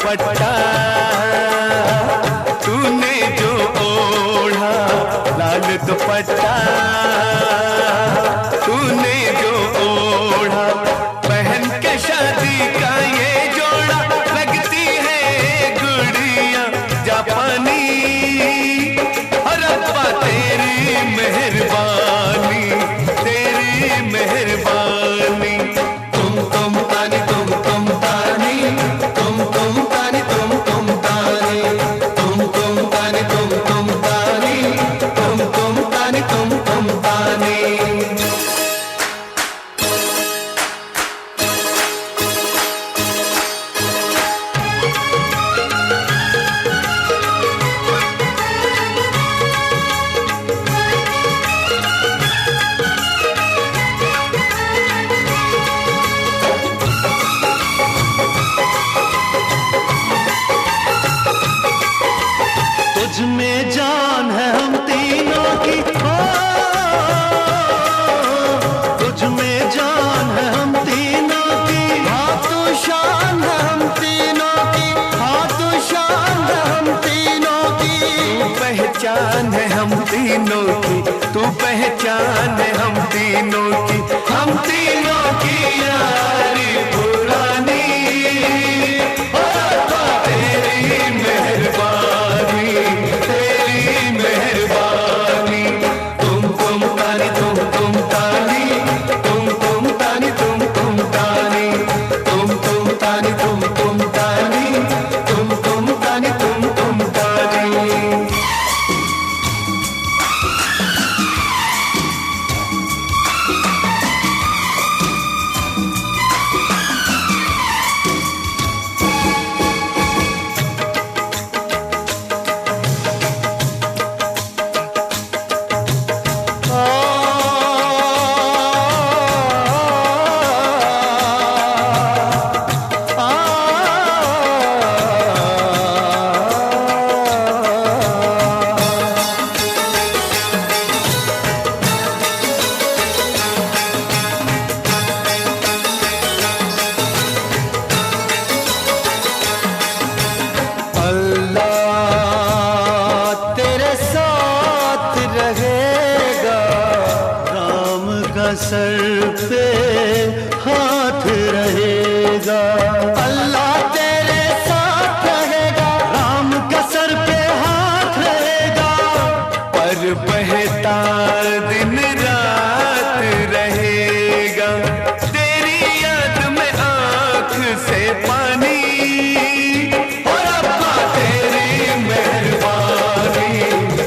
दुपट्टा, तूने जो ओढ़ा लाल दुपट्टा, तूने जो ओढ़ा पहन के शादी का ये जोड़ा, लगती है गुड़िया जापानी। और अब्बा तेरी मेहरबानी, तेरी मेहरबानी। तुम तानी, तुम तानी, तुम तानी, तुम तानी, तुम तानी, तुम तानी, तुम तानी, तुम तानी। तुझमें जान है हम तीनों की, हो तुझमें जान है हम तीनों की, हाँ तू शान है हम तीनों की, हाँ तू शान है हम तीनों की। तू पहचान है हम तीनों की, तू पहचान है हम तीनों की, हम तीनों की यारी पुरानी। तेरी मेहरबानी, तेरी मेहरबानी। तुम तानी, तुम तानी, तुम तानी, तुम तानी, तुम तानी, तुम तानी, तुम तानी, तुम तानी। सर पे हाथ रहेगा, अल्लाह तेरे साथ रहेगा, राम का सर पे हाथ रहेगा। पर बहता दिन रात रहेगा, तेरी याद में आँख से पानी। और अब्बा तेरी मेहरबानी,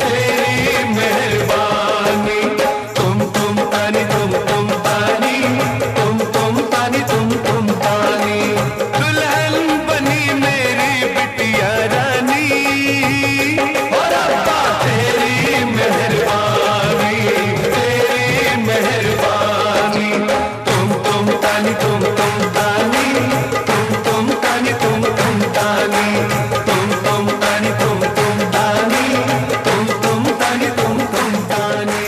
तेरी मेहरबानी। तुम तानी, तुम तानी, तुम तानी, तुम तानी। दुल्हन बनी मेरी बिटिया रानी। और अब्बा तेरी मेहरबानी, तेरी मेहरबानी। तुम तानी, तुम तानी, तुम तानी, तुम तानी, तुम तानी, तुम तानी, तुम तानी, तुम तानी।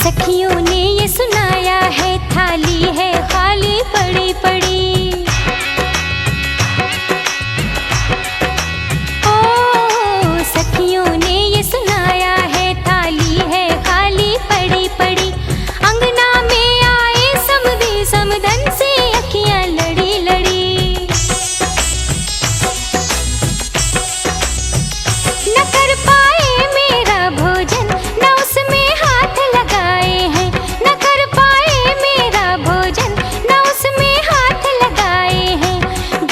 सखियों ने ये सुनाया है थाली है खाली पड़ी पड़ी। ओ सखियों ने ये सुनाया है थाली है खाली पड़ी पड़ी। अंगना में आए समधी समधन से अखियां लड़ी लड़ी। न कर पाए मेरा भोजन न उसमें हाथ लगाए हैं। न कर पाए मेरा भोजन न उसमें हाथ लगाए हैं।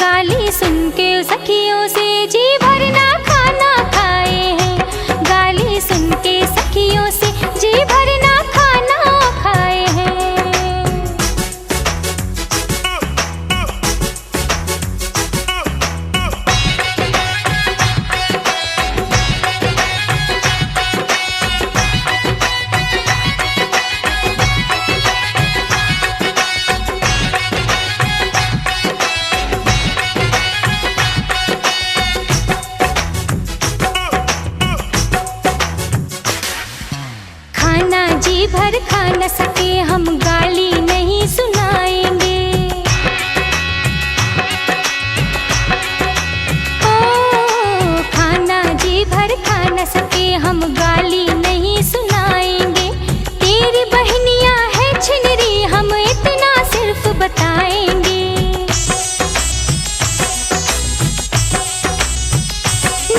गाली सुन के सखियों से जी भरना खाना खाए हैं। गाली सुन के सखियों से जी भरना खाना खाए हैं। खाना जी भर खा न सके हम गाली नहीं सुनाएंगे। ओ खाना जी भर खा न सके हम गाली नहीं सुनाएंगे। तेरी बहनियां है छिनरी हम इतना सिर्फ बताएंगे।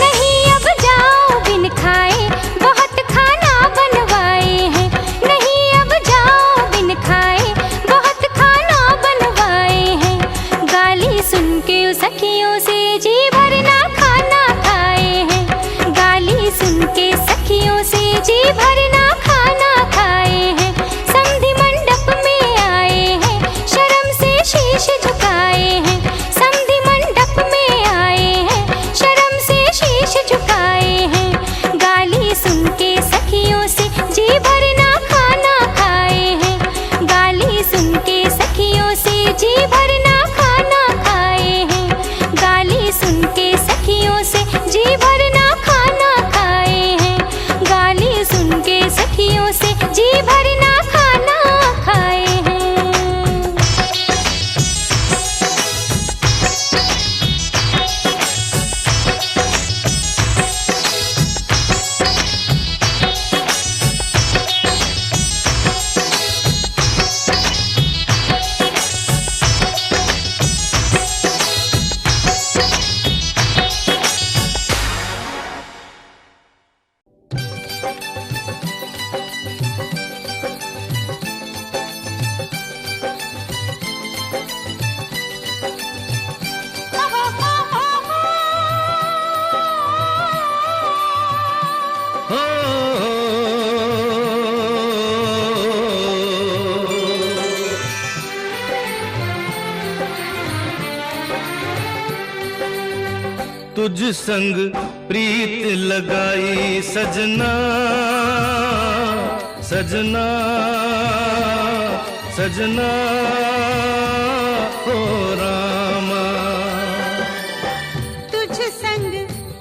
नहीं अब जाओ बिन खाए बहुत खाना बनवाए हैं। नहीं अब जाओ बिन खाए बहुत खाना बनवाए हैं। गाली सुन के सखियों से जी भरना खाना खाए हैं। गाली सुन के सखियों से जी भरना खाना खाए हैं। समधी मंडप में आए हैं शर्म से शीश झुकाए हैं। समधी मंडप में आए हैं शर्म से शीश झुकाए हैं। गाली सुन के सखियों से जी भरना खाना खाए हैं। गाली सुन के सखियों से जी भरना खाना खाए हैं। गाली सुन के सखियों से जी भरना खाना खाए हैं। गाली सुन के सखियों से जी भरना खाना खाए हैं। तुझ संग प्रीत लगाई सजना सजना सजना हो रामा। तुझ संग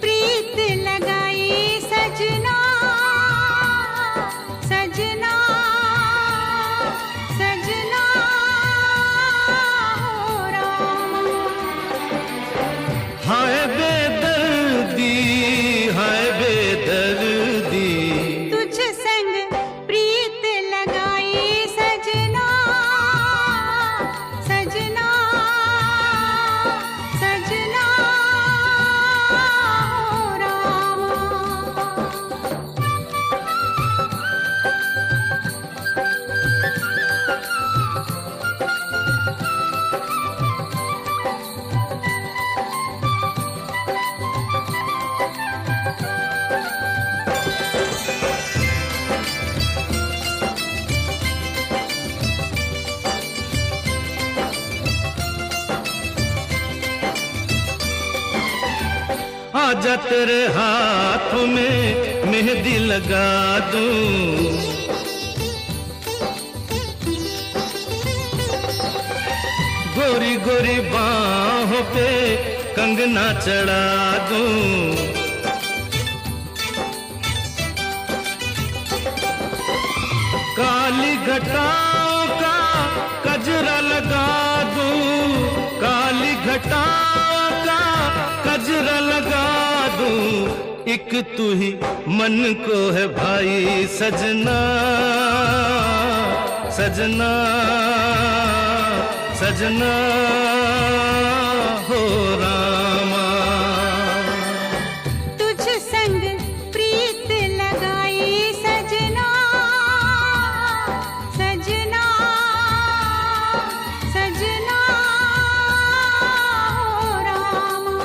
प्रीत लगाई सजना सजना सजना हो रामा। हाय बेदर्दी हाय बेदर्दी। तुझ संग प्रीत लगाई सजना सजना सजना हो रामा। आजा तेरे हाथों में मेहंदी लगा दूं। गोरी गोरी बाहों पे कंगना चढ़ा दूं। काली घटाओं का कजरा लगा दूं, काली घटाओं का कजरा लगा दूं, एक तू ही मन को है भाई सजना, सजना सजना हो रामा। तुझ संग प्रीत लगाई सजना, सजना सजना हो रामा।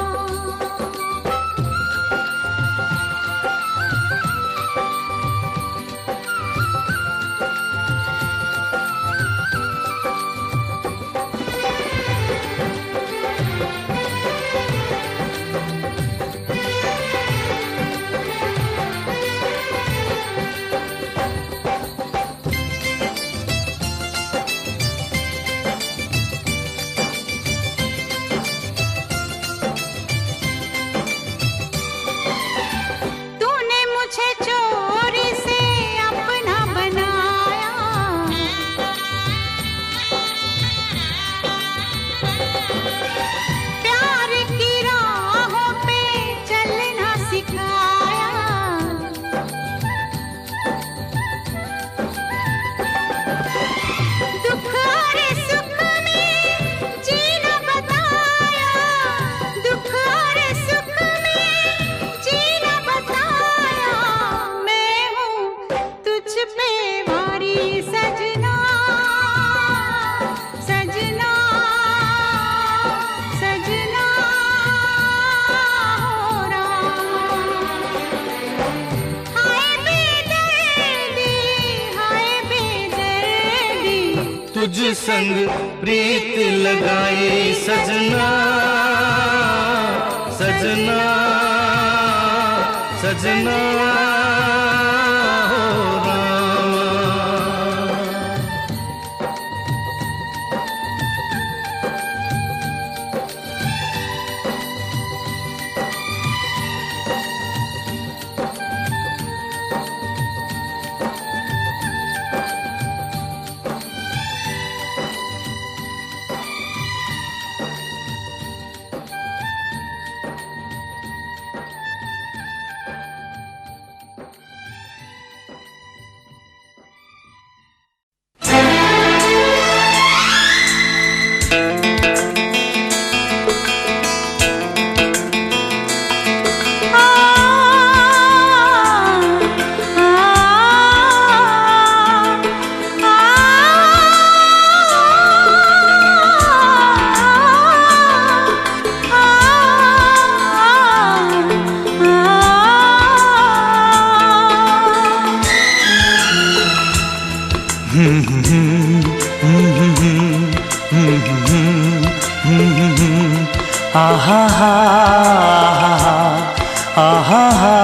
तूने मुझे चोरी से अपना बनाया, प्यार की राहों पे चलना सिखाया, दुख और सुख में जीना बताया, दुख और सुख में जीना बताया। मैं हूँ तुझ पे भारी सजना, सजना सजना हो रामा। हाय बेदर्दी, हाय बेदर्दी, तुझ संग प्रीत लगाई सजना, सजना सजना हो रामा। आहा हा आहा हा।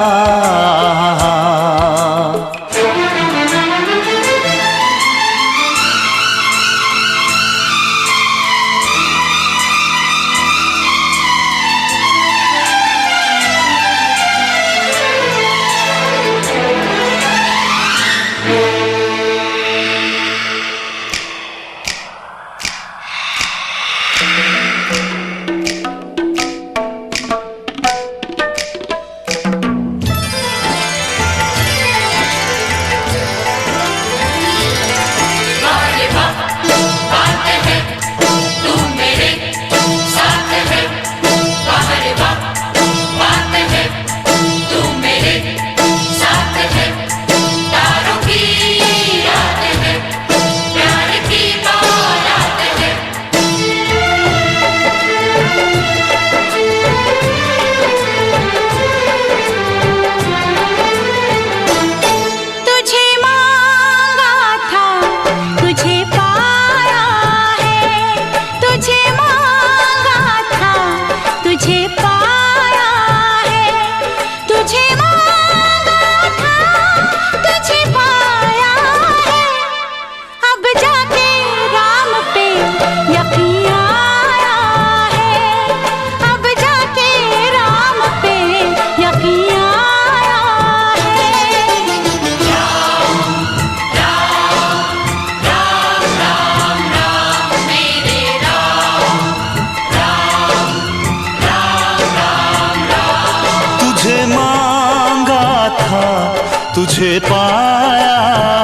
तुझे पाया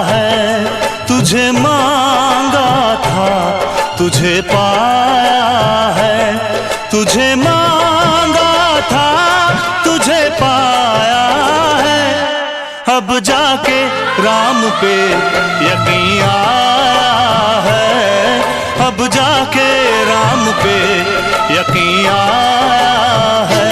है, तुझे मांगा था, तुझे पाया है, तुझे मांगा था, तुझे पाया है। अब जाके राम पे यकीन आया है, अब जाके राम पे यकीन आया है।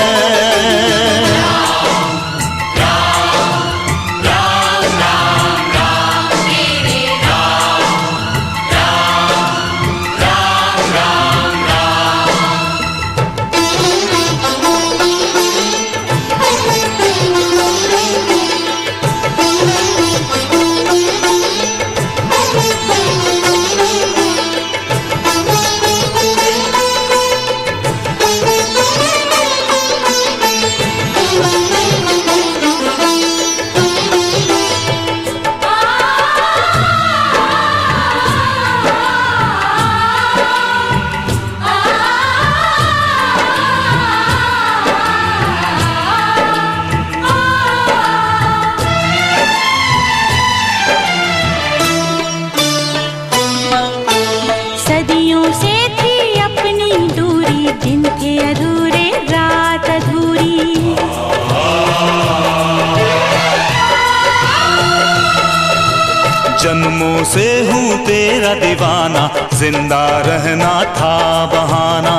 जन्मों से हूँ तेरा दीवाना, जिंदा रहना था बहाना।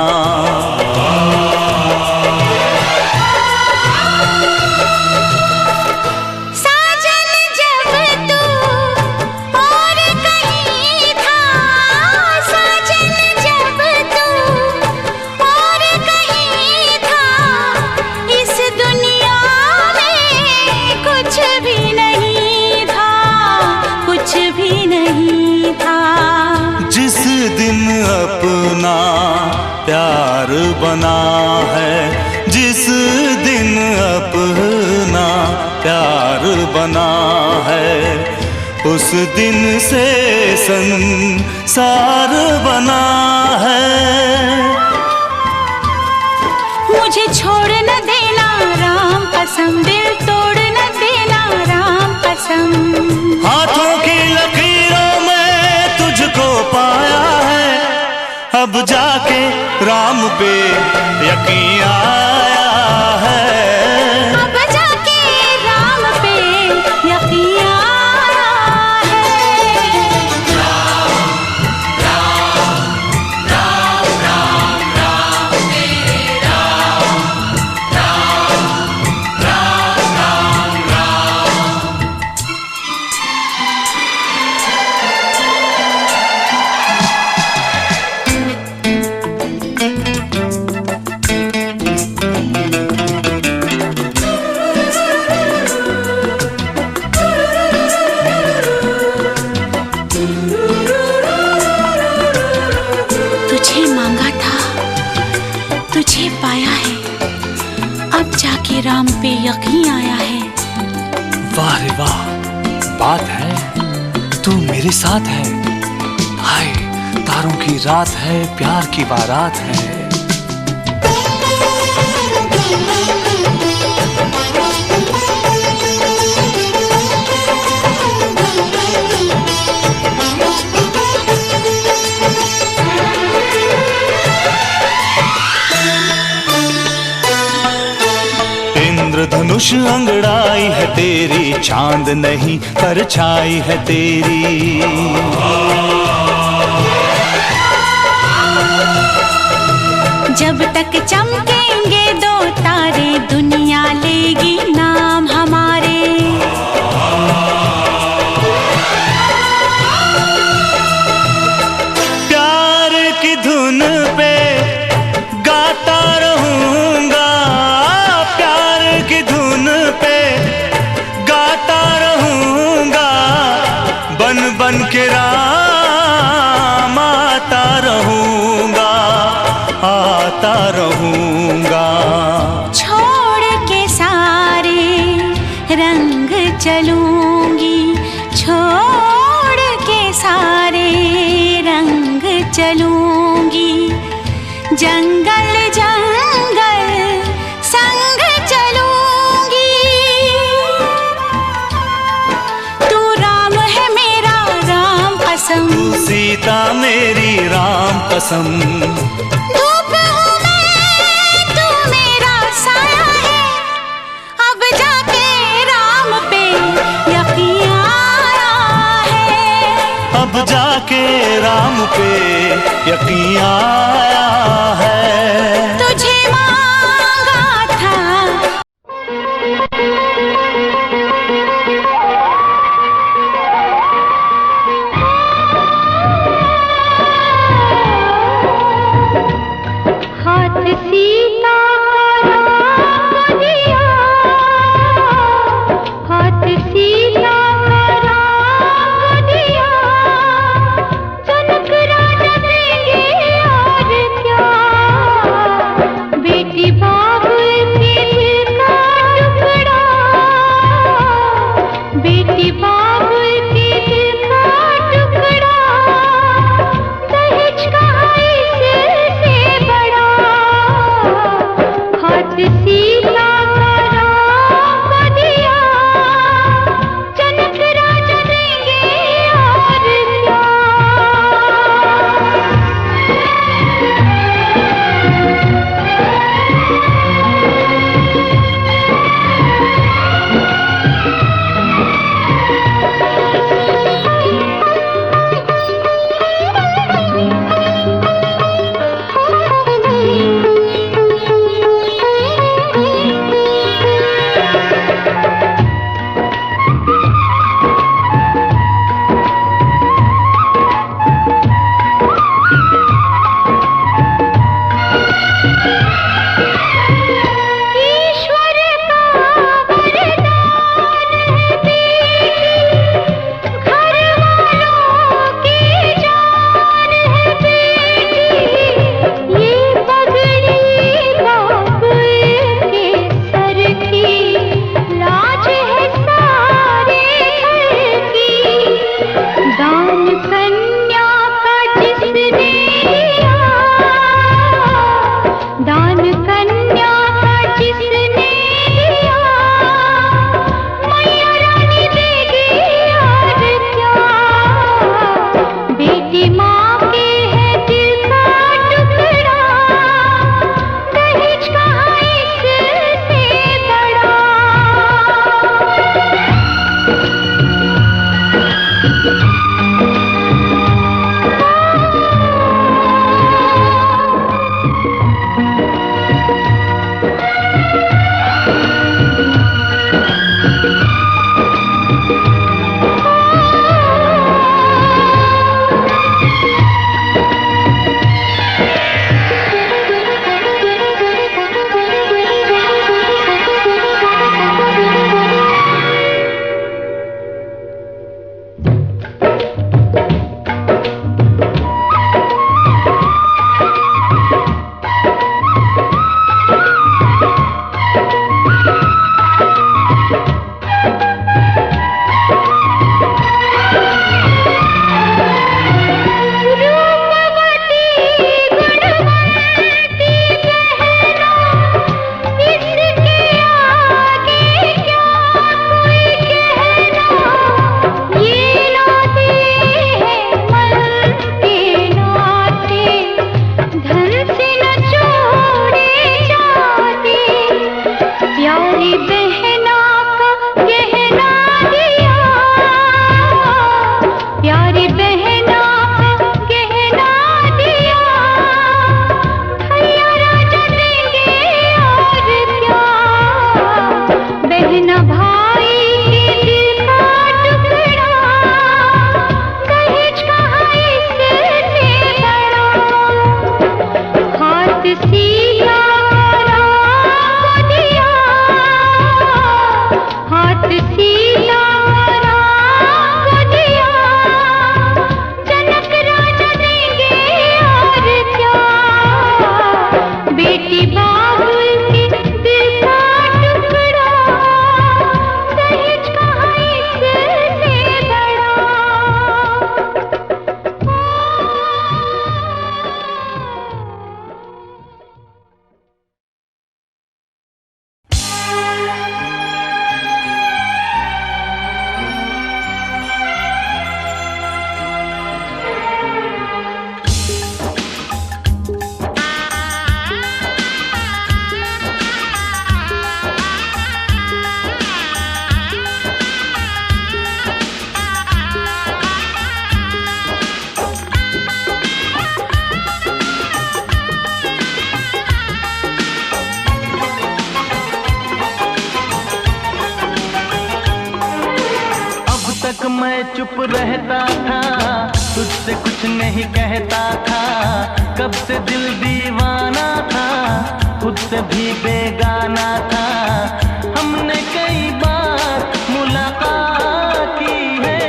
साजन जब तू और कहीं था, साजन जब तू और कहीं था, इस दुनिया में कुछ भी नहीं था, कुछ भी नहीं था। जिस दिन अपना प्यार बना है, जिस दिन अपना प्यार बना है, उस दिन से संसार बना है। मुझे छोड़ न देना राम कसम, दिल तोड़ न देना राम कसम। हाथों की लकीरों में तुझको पाया है, अब जाके राम पे यकीन आया है। अब जाके राम पे यकीन आया है। तुझे मांगा था, तुझे पाया है, अब जाके राम पे यकीन आया है। वाह रे वाह, बात है, तू मेरे साथ है। हाय, तारों की रात है, प्यार की बारात है। इंद्रधनुष अंगड़ाई है तेरी, चांद नहीं परछाई है तेरी। जब तक चमकेंगे दो तारे, दुनिया लेगी नाम हमारे। प्यार की धुन पे गाता रहूंगा, प्यार की धुन पे गाता रहूंगा, बन बन के राम आता रहूंगा, आता रहूंगा। छोड़ के सारे रंग चलूंगी, छोड़ के सारे रंग चलूंगी, जंगल जंगल संग चलूंगी। कसम। तू सीता मेरी राम कसम। धूप हूँ मैं, तू मेरा साया है, अब जाके राम पे यकीन आया है। अब जाके राम पे यकीन आया है। तुझे मांगा था हाथ सीता राम को दिया, हाथ सीता राम को दिया, जनक राजा देंगे और मैं चुप रहता था, तुझसे कुछ नहीं कहता था। कब से दिल दीवाना था, खुद से भी बेगाना था। हमने कई बार मुलाकात की है,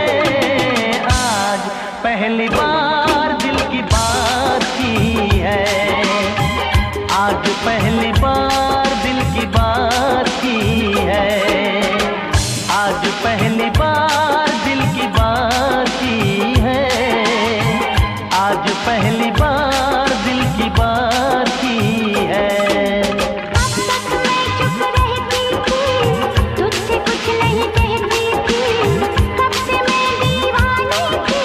आज पहली बार दिल की बात की है। आज पहली बार दिल की बात की है। आज पहली बार दिल की बात की है। आज पहली बार दिल की बात की है। अब तक मैं चुप रहती थी, तुझसे कुछ नहीं कहती थी। कब से मैं दीवानी थी,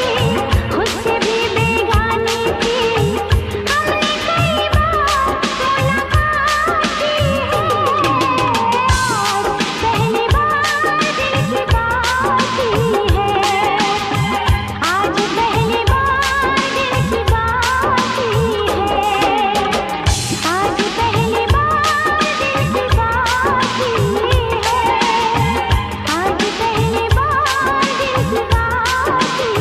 खुद से भी बेगानी थी। हमने कई बार मुलाकात की है, आज पहली बार दिल की बात की है। आज पहली बार दिल की बात की है। आज पहली बार दिल की बात की है। आज पहली बार दिल की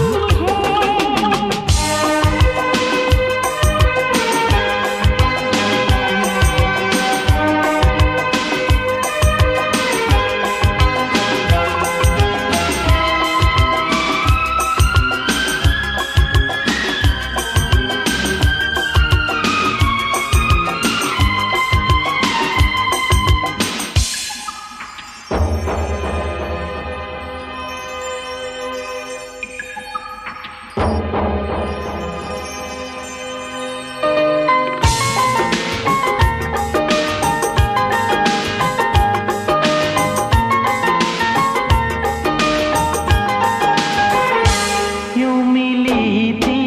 यूं मिली थी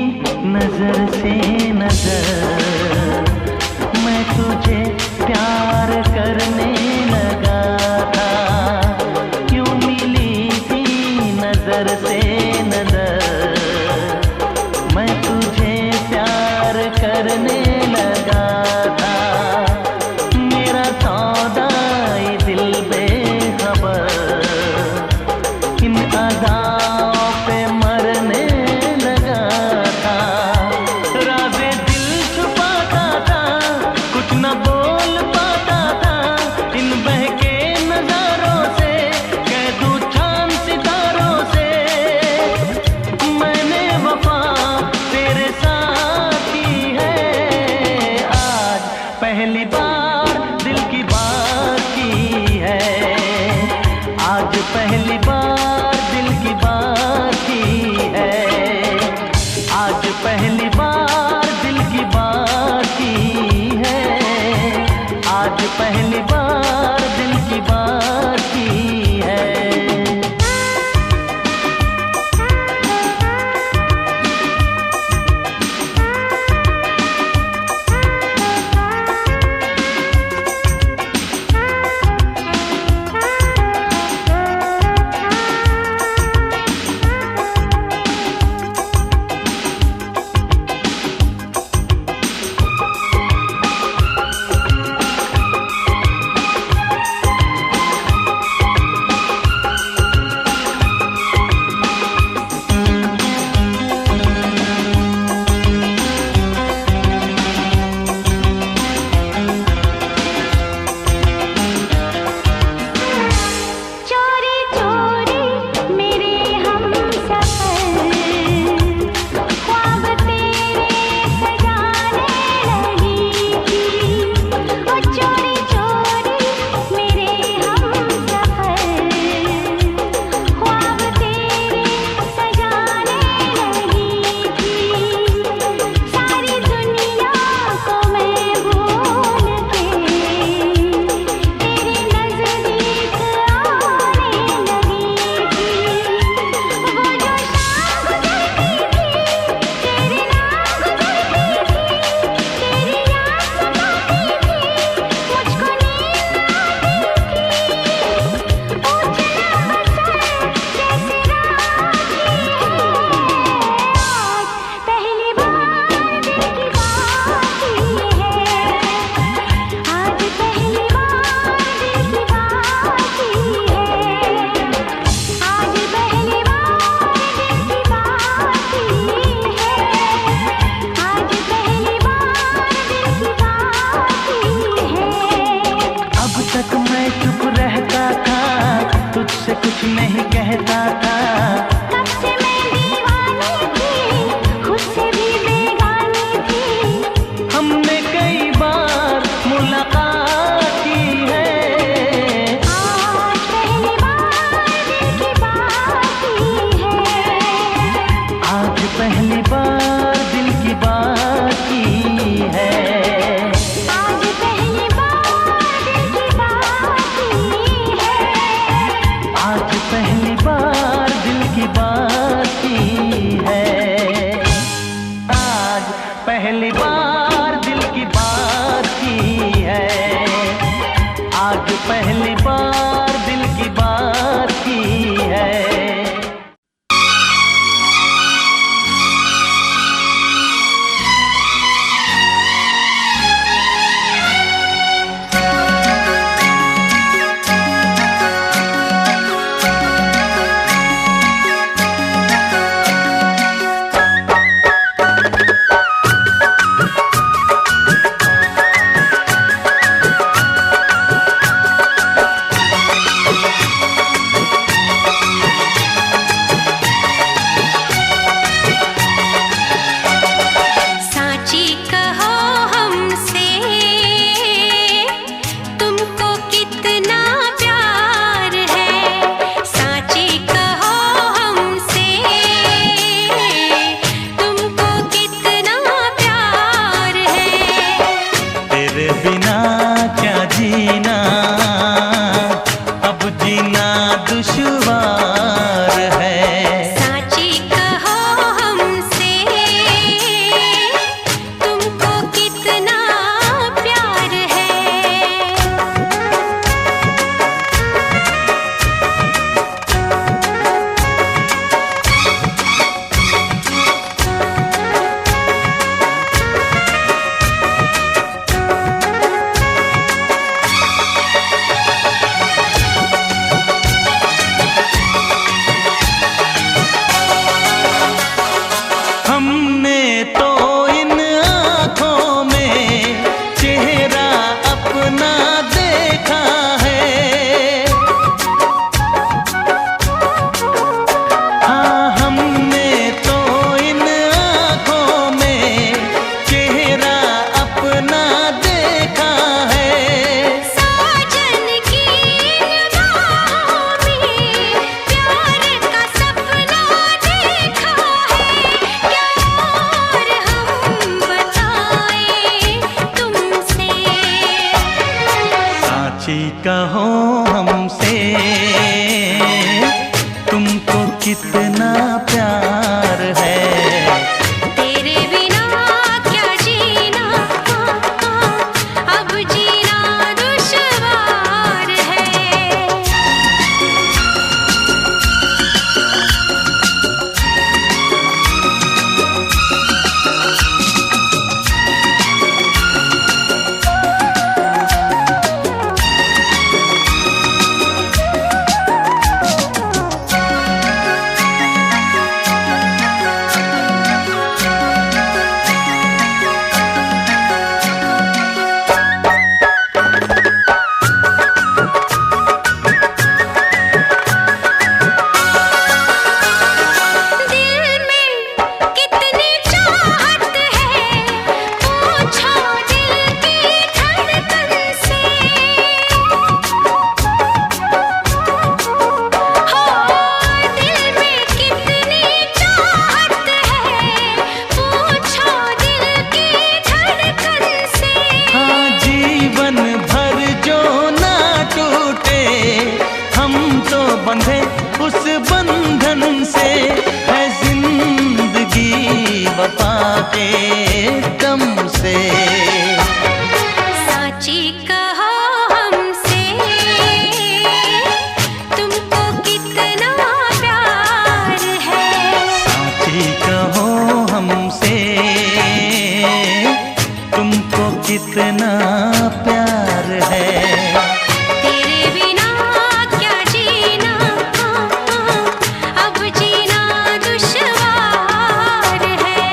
नजर से नजर, मैं तुझे प्यार करने लगा था। यूं मिली थी नजर से नजर, मैं तुझे प्यार करने लगा था। मेरा सौदा ये दिल बेखबर, इन अदाओं पे मरने लगा था। राज़े दिल छुपा पहली बार दिल की बात की है। आज पहली बार दिल की बात की है। आज पहली बार दिल की बात की है। आज पहली बार दिल की बात की है। आज पहली बार दिल की बात की है। साची कहो हमसे तुमको कितना प्यार है। साची कहो हमसे तुमको कितना प्यार है। तेरे बिना क्या जीना, अब जीना दुश्वार है। साची कहो हमसे तुमको कितना प्यार है। हमने तो इन आँखों में चेहरा अपना देखा है। हाँ, हमने तो इन आँखों में चेहरा अपना देखा है। साजन की बाहों में प्यार का सपना देखा है। क्या और हम बताएं तुमसे। साची कहो हमसे तुमको कितना प्यार है। तेरे बिना क्या जीना, अब जीना दुश्वार है। दिल में कितनी चाहत है, पूछो दिल की धड़कन से। हो दिल में कितनी चाहत है, पूछो दिल की धड़कन से। हाँ, जीवन भर जो ना टूटे, हम तो बंधे उस बंधन से। है जिंदगी वफा के दम से। साची कहो हमसे तुमको कितना प्यार है। साची कहो हमसे तुमको कितना प्यार है। तेरे बिना क्या जीना, अब जीना दुश्वार है।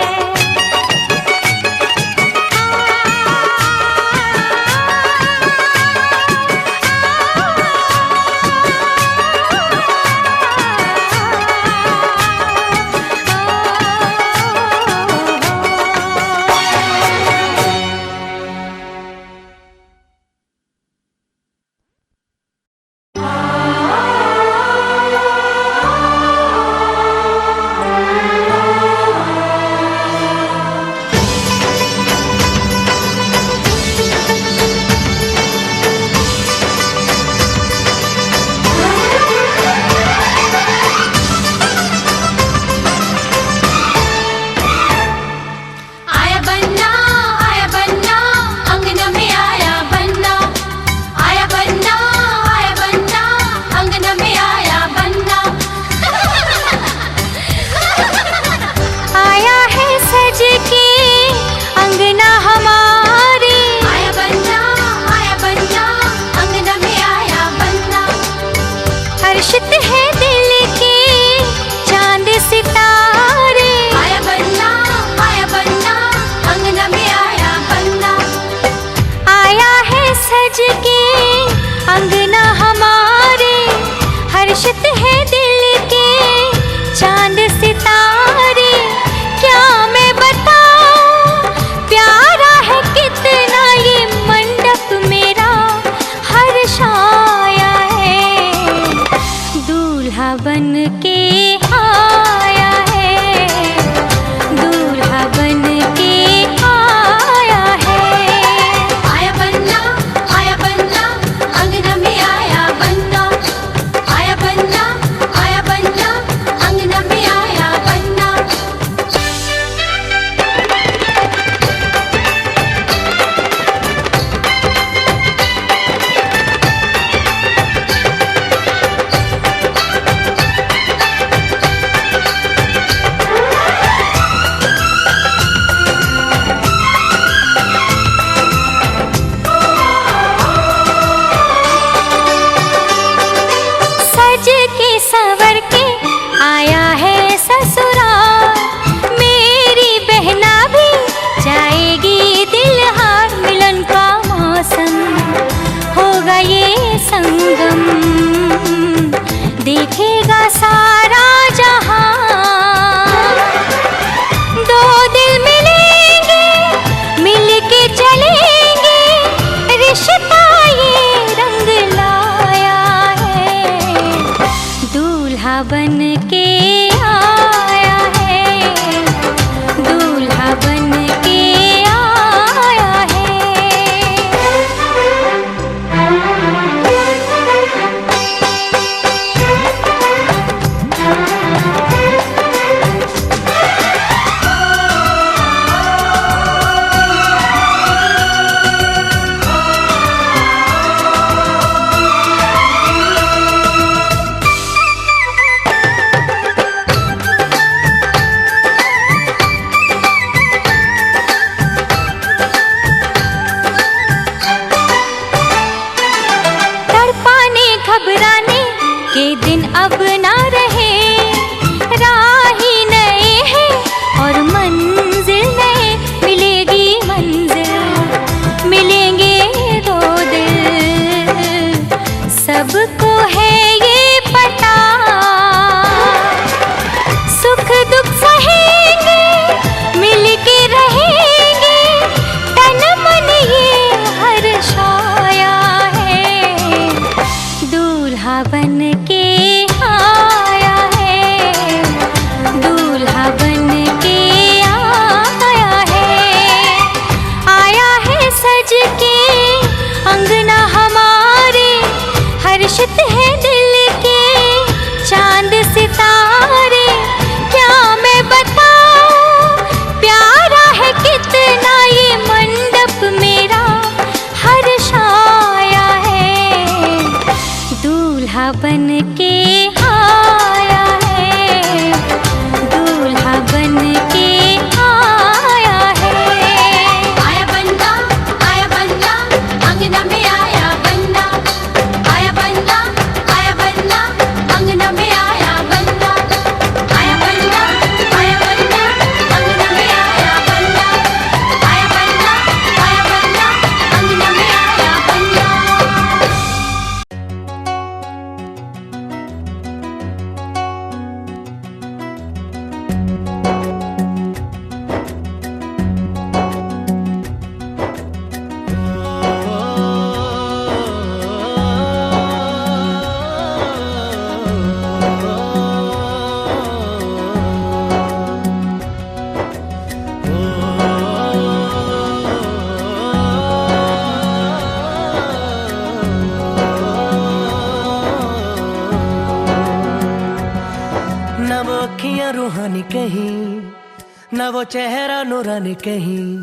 ना वो चेहरा नूरानी कहीं,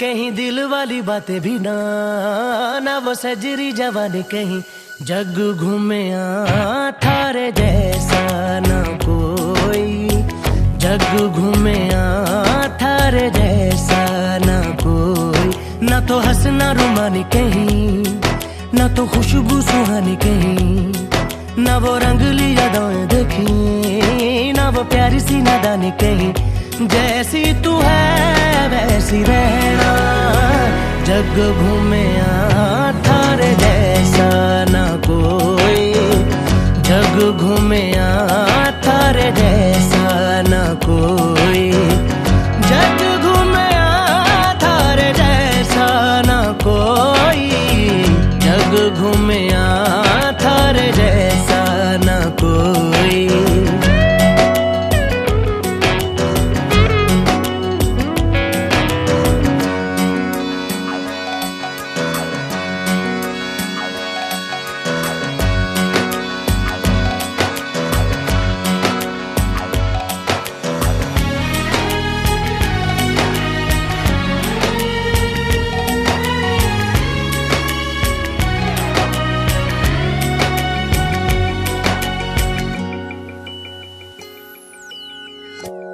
कहीं दिल वाली बातें भी ना, ना वो सजरी जवानी कहीं। जग घूमे थारे जैसा ना कोई, जग घूमे थारे जैसा ना कोई। ना तो हंसना रुमानी कहीं, ना तो खुशबू सुहानी कहीं, ना वो रंगली यादें देखी, ना वो प्यारी सी नादानी कहीं। जैसी तू है वैसी रहना, जग घूमे थारे जैसा ना कोई, जग घूमे थारे जैसा ना कोई, जग घूमे थारे जैसा ना कोई, जग घूमे थारे जैसा ना कोई।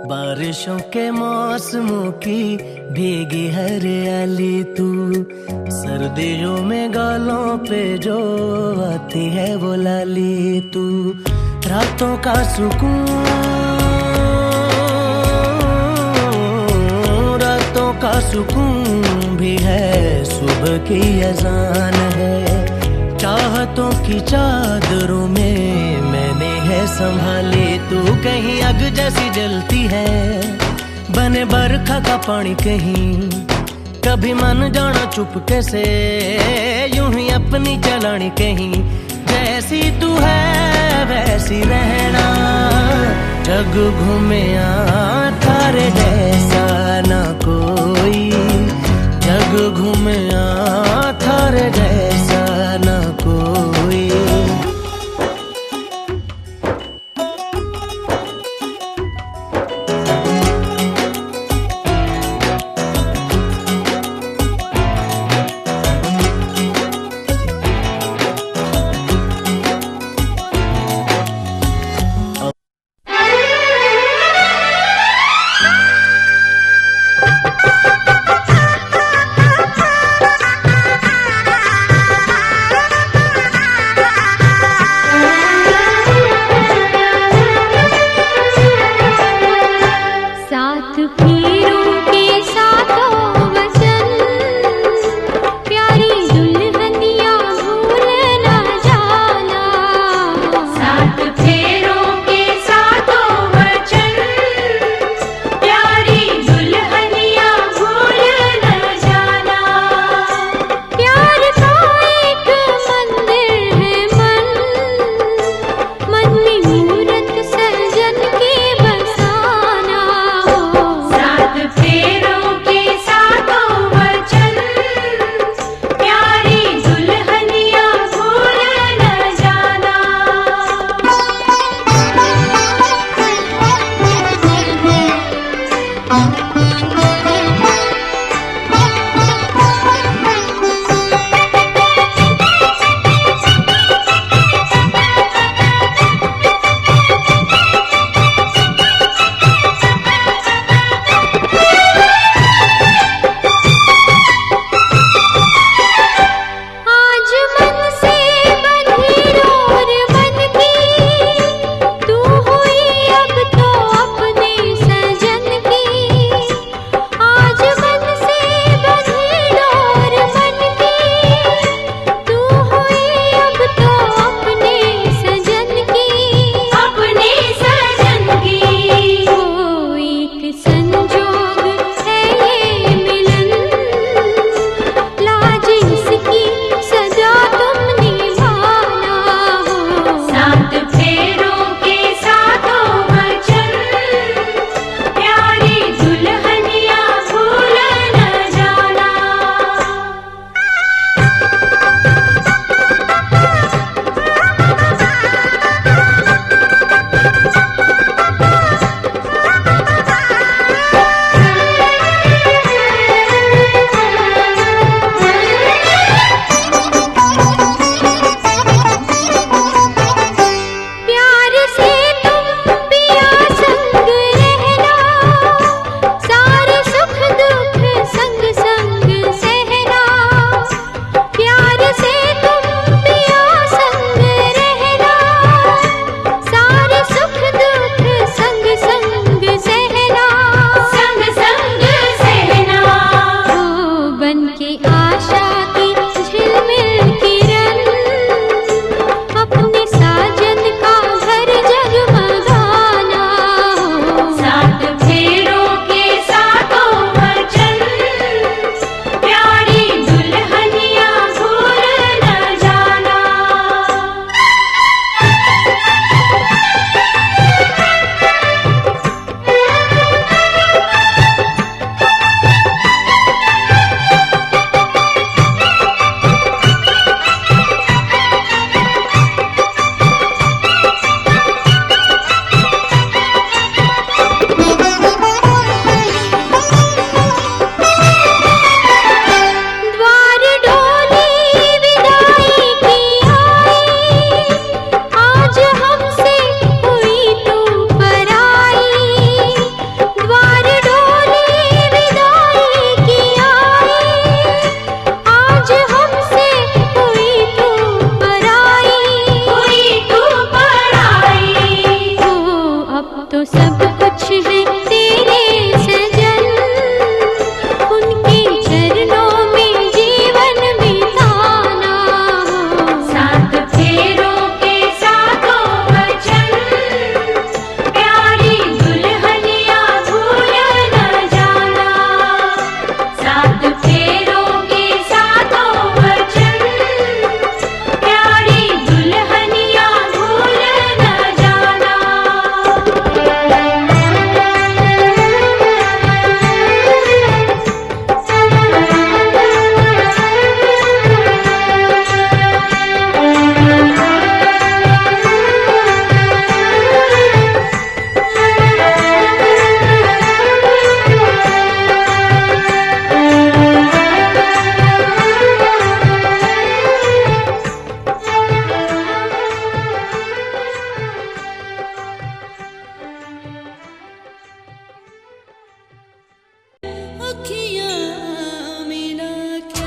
बारिशों के मौसमों की भीगी हरियाली तू, सर्दियों में गालों पे जो आती है वो लाली तू। रातों का सुकून, रातों का सुकून भी है, सुबह की अजान है। चाहतों की चादरों में मैंने है संभाली तू, कहीं आग जैसी जलती है, बने बरखा का पानी कहीं। कभी मन जाना चुपके से, यूं ही अपनी चलानी कहीं। जैसी तू है वैसी रहना, जग घूमे थारे जैसा ना कोई, जग घूमे थारे जैसा ना कोई। अखियाँ मिला के।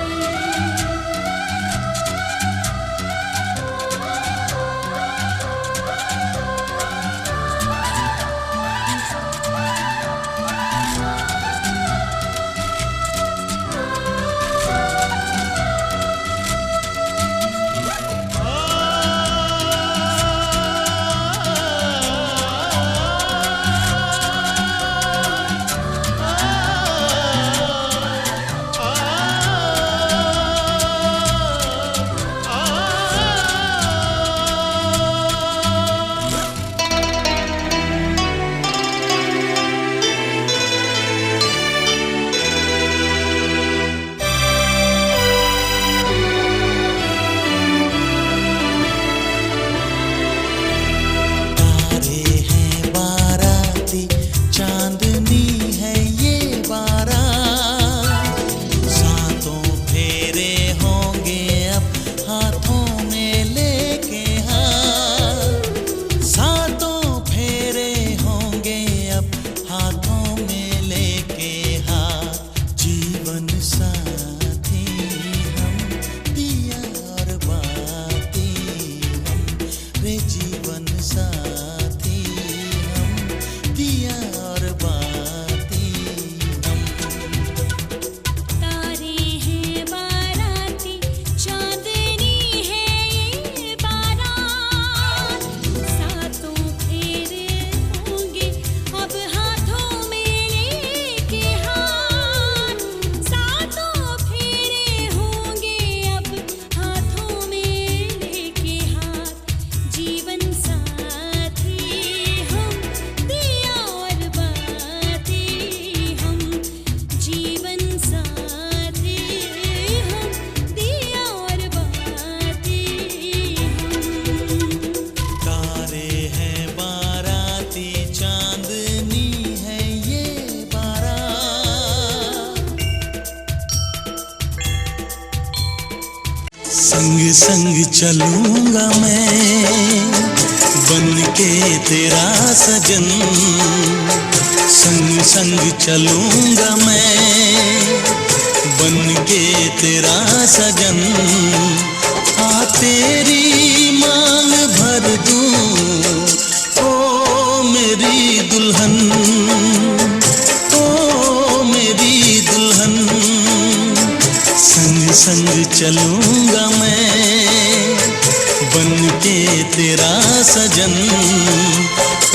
तारे हैं बाराती, चांदनी है ये बारात, सातों फेरे होंगे अब हाथों में लेके हाथ, सातों फेरे होंगे अब हाथों में लेके हाथ, जीवन साथी हम दिया और बाती हम, रे जीवन साथी हम दिया और बाती हम। तारे हैं बाराती, चांदनी है ये बारात, सातों फेरे होंगे अब हाथों में लेके हाथ, सातों फेरे होंगे अब हाथों में लेके हाथ, जीवन साथी हम दिया और बाती हम, जीवन साथी हम दिया और बाती हम। तारे हैं बाराती, चांदनी है ये बारात, संग संग चलूंगा मैं बन के तेरा सजन, संग संग चलूंगा मैं बन के तेरा सजन, आ तेरी मांग भर दूं ओ मेरी दुल्हन, ओ मेरी दुल्हन, संग संग चलूंगा मैं बन के तेरा सजन,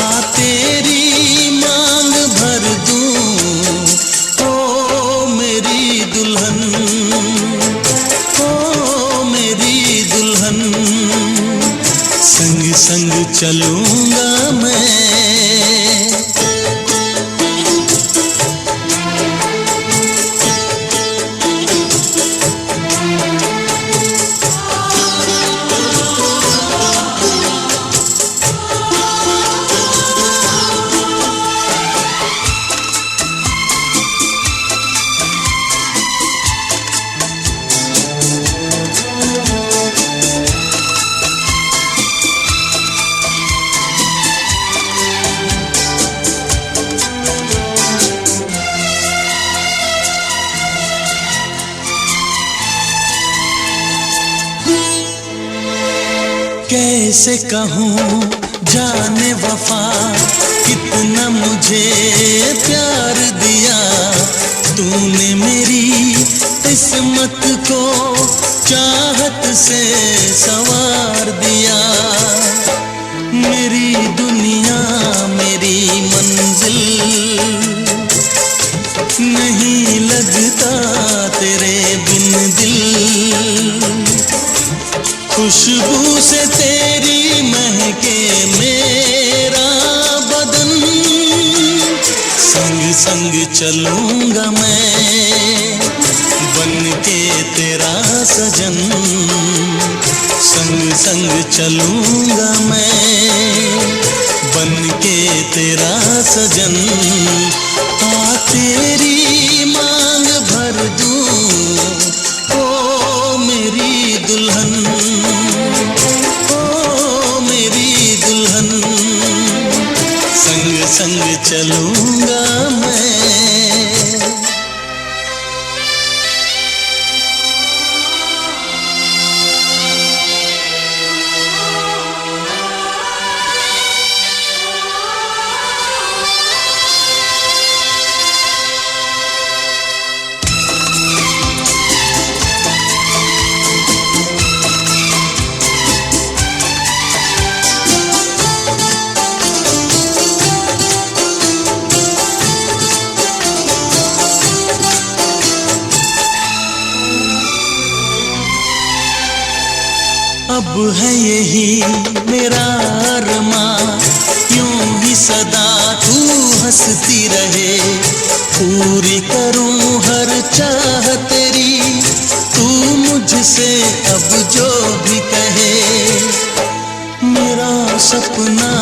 आ तेरी मांग भर दूं ओ मेरी दुल्हन, ओ मेरी दुल्हन, संग संग चलूंगा मैं। कैसे कहूँ जाने वफा कितना मुझे प्यार दिया, तूने मेरी किस्मत को चाहत से संवार दिया, मेरी दुनिया मेरी मंजिल नहीं लगता तेरे बिन दिल, खुशबू से तेरी महके मेरा बदन, संग संग चलूंगा मैं बन के तेरा सजन, संग संग चलूंगा मैं बन के तेरा सजन, आ तेरी मांग भर दूं ओ मेरी दुल्हन, ओ मेरी दुल्हन, संग संग चलूंगा मैं। अब है यही मेरा अरमां, यूं ही सदा तू हंसती रहे, पूरी करूं हर चाह तेरी, तू मुझसे अब जो भी कहे। मेरा सपना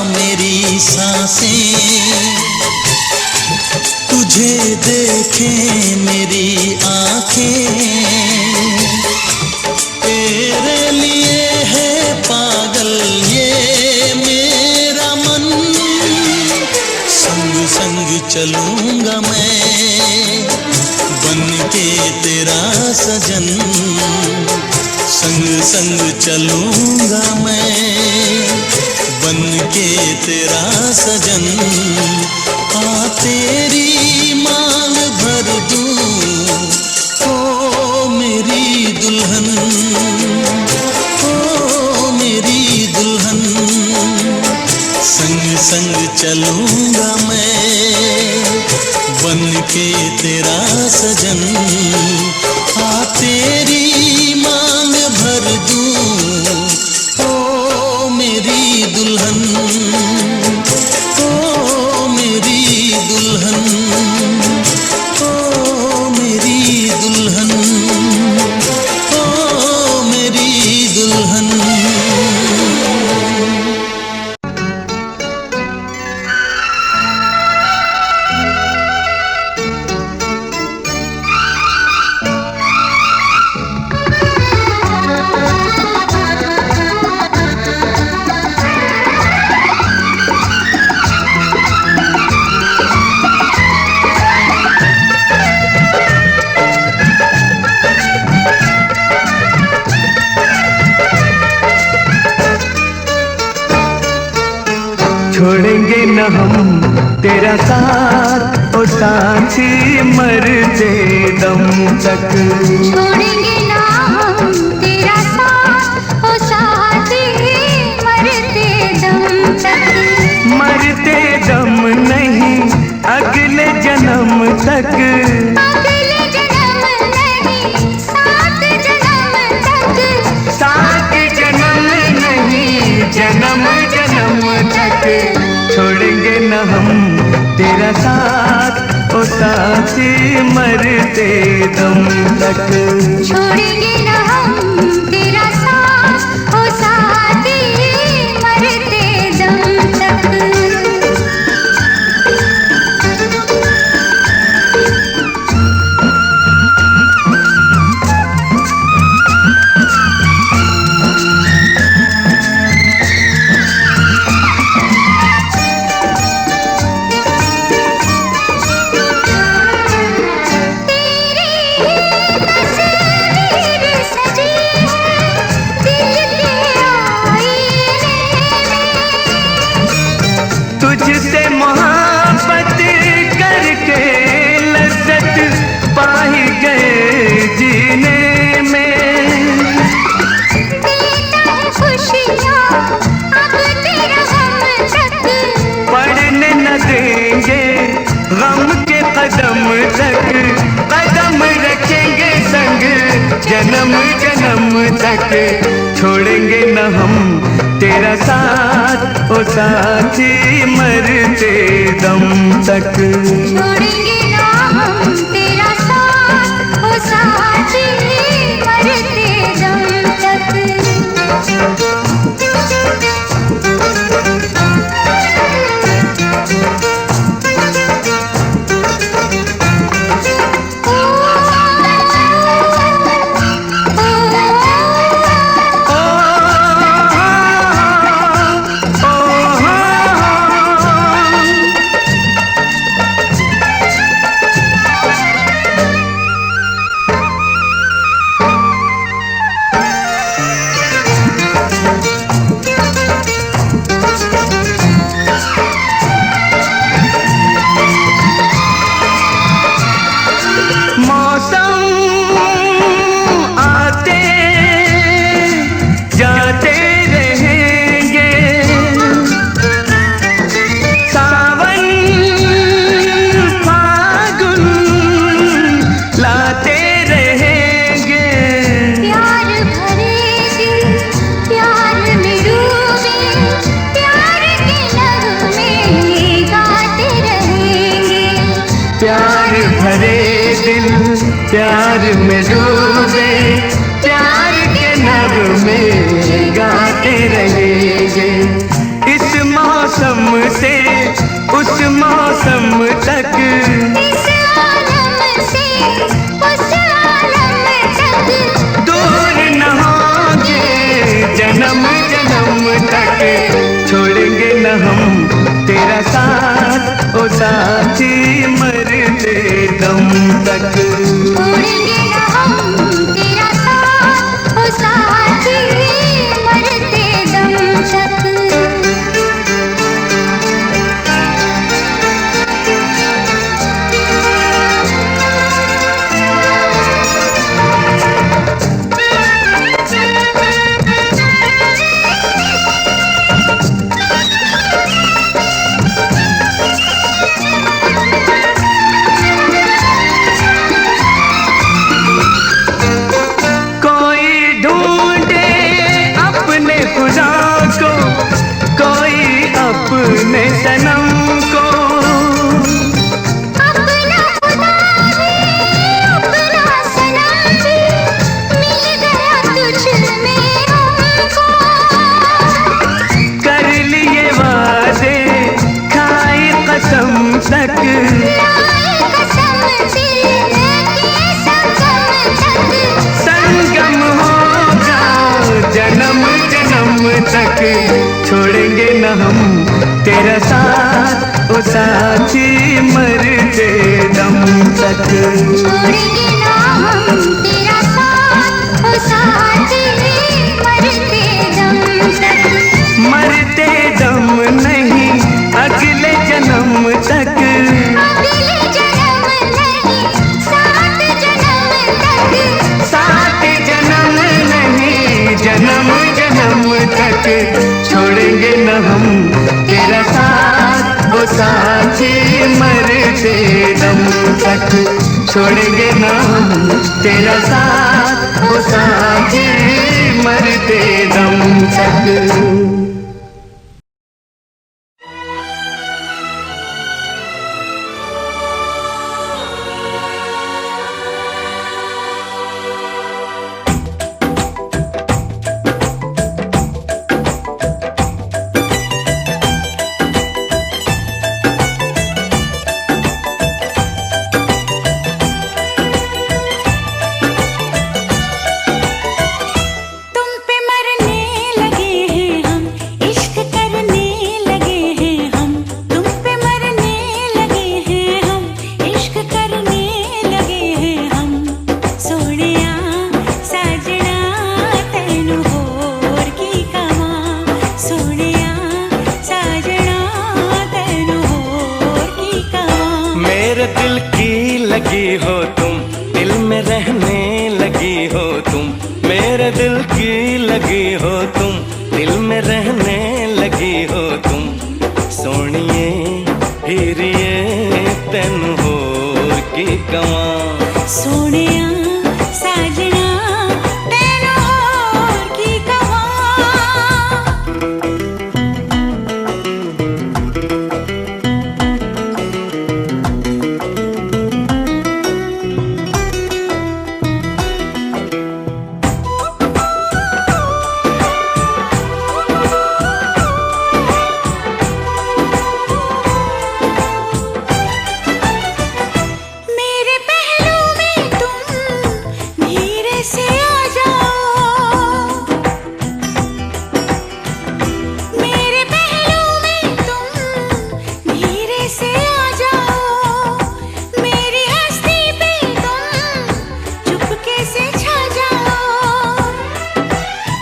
मेरी सांसें तुझे देखें मेरी आंखें, तेरे लिए है पागल ये मेरा मन। संग संग चलूंगा मैं बन के तेरा सजन, संग संग चलूंगा मैं बन के तेरा सजन। आ तेरी मांग भर दूं ओ मेरी दुल्हन, ओ मेरी दुल्हन। संग संग चलूंगा मैं बन के तेरा सजन। आ तेरी मांग भर दूं ओ मेरी दुल्हन, ओ मेरी दुल्हन, ओ मेरी दुल्हन, ओ मेरी दुल्हन। छोड़ेंगे न हम तेरा साथ ओ साथी मरते दम तक। छोड़ेंगे ना हम तेरा साथ ओ साथी मरते दम तक। मरते दम नहीं अगले जन्म तक, अगले जन्म नहीं सात जन्म तक, सात जन्म नहीं जन्म जन्म तक। छोड़ेंगे न हम तेरा साथ ओ साथी मरते दम तक। छोड़ेंगे ना हम तेरा साथ ओ साथी मरते दम तक। तुझसे मोहब्बत करके लज्जत पा ही गए जीने में। देता है खुशियाँ अब तेरा गम तक, पढ़ने न देंगे गम के कदम तक, कदम रखेंगे संग जन्म जन्म तक। छोड़ेंगे न हम तेरा साथ ओ साथी मरते दम तक। छोड़ेंगे ना हम तेरा साथ ओ साथी मरते दम तक। सारे दिल प्यार में डूबे, प्यार के नगमे गाते रहेंगे। इस मौसम से उस मौसम तक, इस आलम से उस आलम तक, दूर न होंगे जन्म जन्म तक। छोड़ेंगे न हम तेरा साथ ओ साथी, मरते दम तक। छोड़ेंगे न हम तेरा साथ ओ साथी, मरते दम तक। कोई ढूंढे अपने खुदा को, कोई अपने सनम को। अपना खुदा भी अपना सनम भी मिल गया तुझ में हमको। कर लिए वादे खाई कसम तक, लाए कसम दिल के संगम तक। संगम होगा जन्म जन्म तक। छोड़ेंगे न हम तेरा साथ ओ साथी, मरते दम तक। छोड़ेंगे ना हम तेरा साथ ओ साथी, मरते दम तक। मरते दम नहीं अगले जन्म तक, अगले जन्म नहीं सात जन्म तक। सात जन्म नहीं जन्म जन्म तक। छोड़ेंगे न हम तेरा साथ ओ साथी, मरते दम तक। छोड़ेंगे न हम तेरा साथ ओ साथी, मरते दम तक। तुम पे मरने लगे हैं हम, इश्क करने लगे हैं हम। तुम पे मरने लगे हैं हम, इश्क करने लगे हैं हम। सोहणिया साजना तैनू होर की कवां, सोहणिया साजना तैनू होर की कवां। मेरे दिल की लगी हो तुम, दिल में रहने लगी हो तुम। मेरे दिल की लगी हो तुम, दिल में रहने लगी हो तुम। सोनिए हीरिए तेनू होर की कवां। सोहणिया साजना तैनू होर की कवां। मेरे पहलू में तुम धीरे से आ जाओ। मेरे पहलू में तुम धीरे से आ जाओ। मेरी हस्ती पे तुम चुपके से छा जाओ।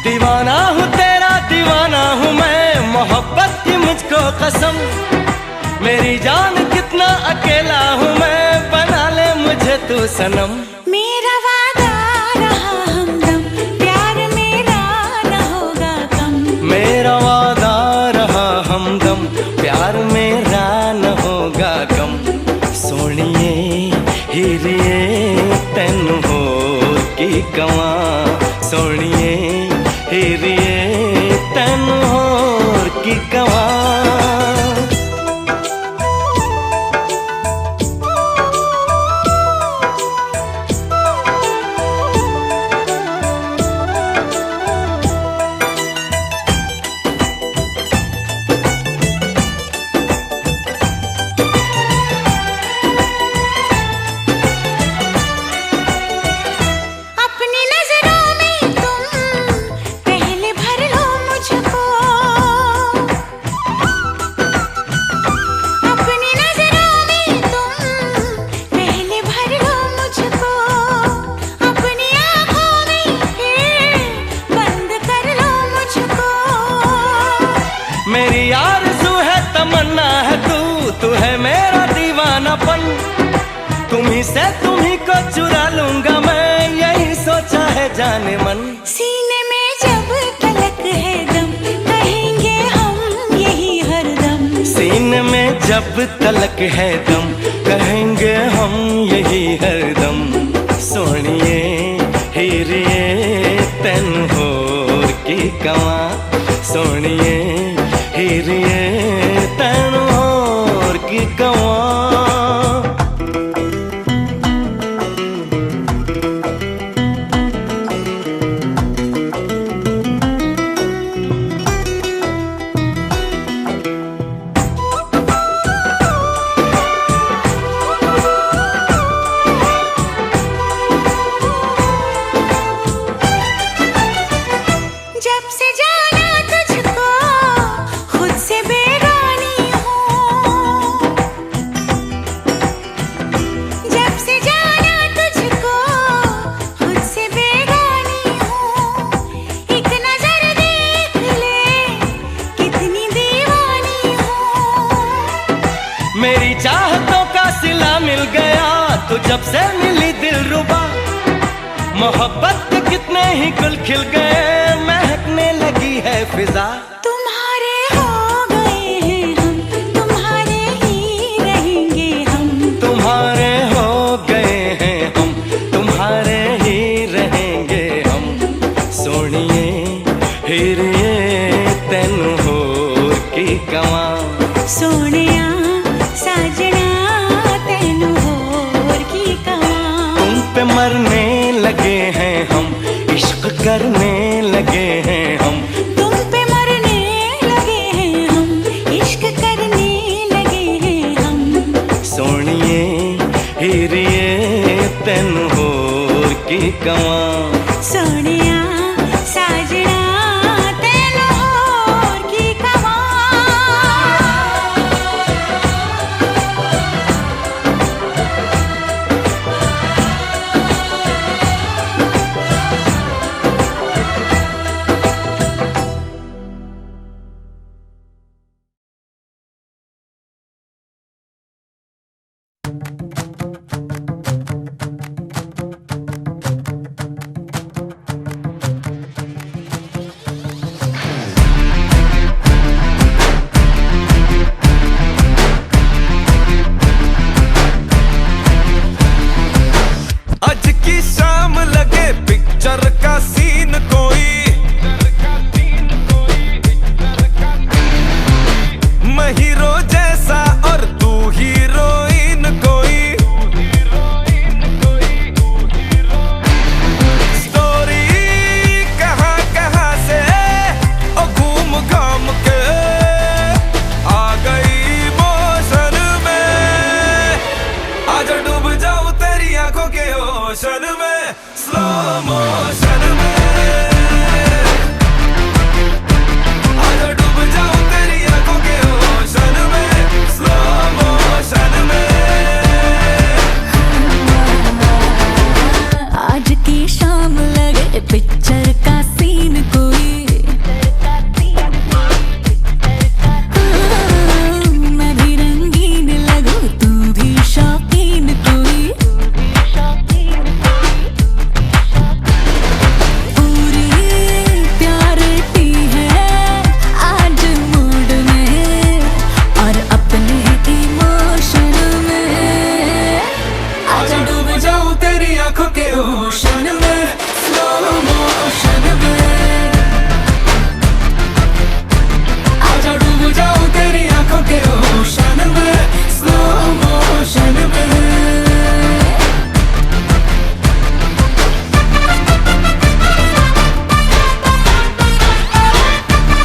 दीवाना हूँ तेरा, दीवाना हूँ मैं, मोहब्बत की मुझको कसम। मेरी जान कितना अकेला हूँ मैं, बना ले मुझे तू सनम। मेरा वादा रहा हमदम, प्यार मेरा न होगा कम। मेरा वादा रहा हमदम, प्यार मेरा न होगा कम। सोनिए हीरिए तेनू होर की कवां। सोनिए हीरिए तेनू होर की कवां। तुम्ही से तुम्ही को चुरा लूंगा मैं, यही सोचा है जाने मन। सीने में जब तलक है दम, कहेंगे हम यही हरदम। सीने में जब तलक है दम, कहेंगे हम यही हरदम। सोनिए हीरिए तेन होर की कवा, सोनिए हीरिए तेन होर की कवा। जब से जाना तुझको खुद से बेगानी हूँ, जब से जाना तुझको खुद से बेगानी हूँ। एक नजर देख ले कितनी दीवानी हूँ। मेरी चाहतों का सिला मिल गया तो जब से मिली दिलरुबा। मोहब्बत के कितने ही गुल खिल गए, महकने लगी है फिजा। तुम्हारे हो गए हैं हम, तुम्हारे ही रहेंगे हम। तुम्हारे हो गए हैं हम, तुम्हारे ही रहेंगे हम। सोनिए हीरिए तेन होर की कवा, सोनिया साजना तेन होर की कवा। तुम पे मरने लगे हैं हम, इश्क करने लगे हैं हम। तुम पे मरने लगे हैं हम, इश्क करने लगे हैं हम। सोनिए हीरिए तेन होर की कवा, सोनिया साजना तेन होर की कवा। आज की शाम लगे पिक्चर का सीन कोई, मैं हीरो जैसा और तू हीरोइन कोई। स्टोरी कहाँ कहाँ से ओ घूम घाम के आ गई मोशन में। आज डूब जाऊं तेरी आंखों के ओशन में, स्लो मोशन में। आज डूब जाऊं तेरी आंखों के ओशन में, स्लो मोशन में। आज की शाम लगे पिक्चर का सीन कोई, मैं भी रंगीन लगूं तू भी शौकीन कोई। पूरी प्यारिटी है आज मूड में और अपने इमोशन में। आज डूब जाऊं तेरी आंखों के ओशन में, स्लो मोशन में। आज डूब जाऊं तेरी आंखों के ओशन में, स्लो मोशन में।